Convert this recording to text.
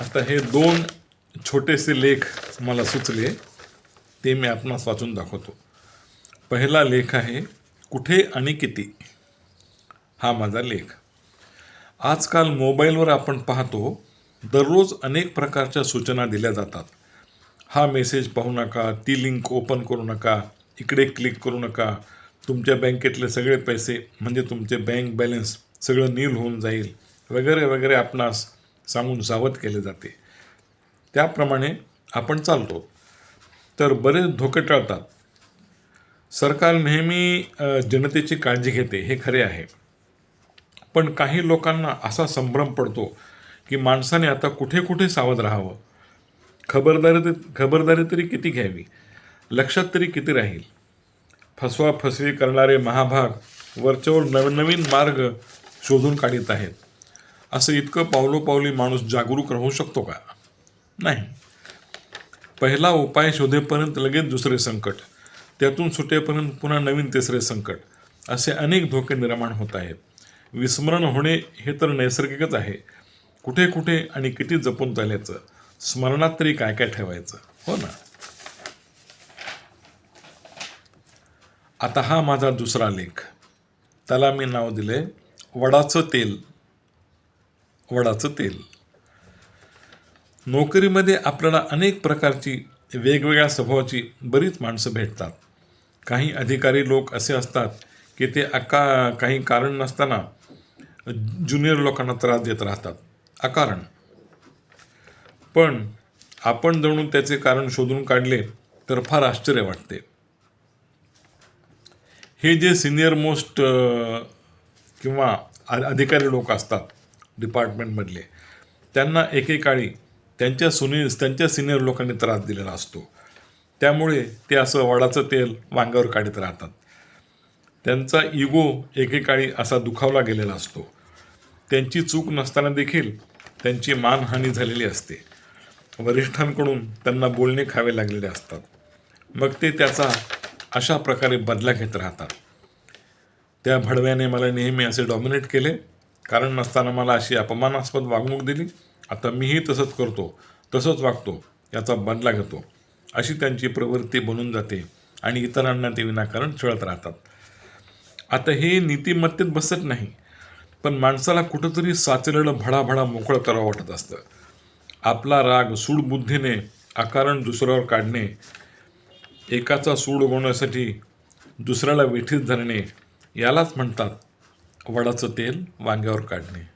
आता हे दोन छोटेसे लेख मला सुचले, ते मी आपणास वाचून दाखवतो. पहिला लेख आहे कुठे आणि किती. हा माझा लेख. आजकाल मोबाईलवर आपण पाहतो, दररोज अनेक प्रकारच्या सूचना दिल्या जातात. हा मेसेज पाहू नका, ती लिंक ओपन करू नका, इकडे क्लिक करू नका, तुमच्या बँकेतले सगळे पैसे म्हणजे तुमचे बँक बॅलन्स सगळं नील होऊन जाईल वगैरे वगैरे आपणास सांगून सावध केले जाते. त्याप्रमाणे आपण चालतो तर बरेच धोके टळतात. सरकार नेहमी जनतेची काळजी घेते, हे खरे आहे. पण काही लोकांना असा संभ्रम पडतो की माणसाने आता कुठे कुठे सावध राहावं, खबरदारी तरी किती घ्यावी, लक्षात तरी किती राहील. फसवाफसवी करणारे महाभाग वरच्यावर नवनवीन मार्ग शोधून काढीत आहेत. असं इतकं पावलोपावली माणूस जागरूक राहू शकतो का? नाही. पहिला उपाय शोधेपर्यंत लगेच दुसरे संकट, त्यातून सुटेपर्यंत पुन्हा नवीन तिसरे संकट, असे अनेक धोके निर्माण होत आहेत. विस्मरण होणे हे तर नैसर्गिकच आहे. कुठे कुठे आणि किती जपून चालायचं, स्मरणात तरी काय काय ठेवायचं, हो ना. आता हा माझा दुसरा लेख. त्याला मी नाव दिले वडाचं तेल. वडाचं तेल. नोकरीमध्ये आपल्याला अनेक प्रकारची वेगवेगळ्या स्वभावाची बरीच माणसं भेटतात. काही अधिकारी लोक असे असतात की ते काही कारण नसताना ज्युनियर लोकांना त्रास देत राहतात, अकारण. पण आपण जणू त्याचे कारण शोधून काढले तर फार आश्चर्य वाटते. हे जे सिनियर मोस्ट किंवा अधिकारी लोक असतात डिपार्टमेंटमधले, त्यांना एकेकाळी त्यांच्या सिनियर लोकांनी त्रास दिलेला असतो. त्यामुळे ते असं वडाचं तेल वांग्यावर काढत राहतात. त्यांचा इगो एकेकाळी असा दुखावला गेलेला असतो. त्यांची चूक नसताना देखील त्यांची मानहानी झालेली असते. वरिष्ठांकडून त्यांना बोलणे खावे लागलेले असतात. मग ते त्याचा अशा प्रकारे बदला घेत राहतात. त्या भडव्याने मला नेहमी असे डॉमिनेट केले, कारण नसताना मला अशी अपमानास्पद वागणूक दिली. आता मीही तसंच करतो, तसंच वागतो, याचा बदला घेतो, अशी त्यांची प्रवृत्ती बनून जाते आणि इतरांना ते विनाकारण छळत राहतात. आता हे नीतिमत्तेत बसत नाही, पण माणसाला कुठंतरी साचलेलं भडाभडा मोकळं करावं वाटत असतं. आपला राग सूडबुद्धीने अकारण दुसऱ्यावर काढणे, एकाचा सूड उगवण्यासाठी दुसऱ्याला वेठीस धरणे, यालाच म्हणतात वडाचं तेल वांग्यावर काढणे.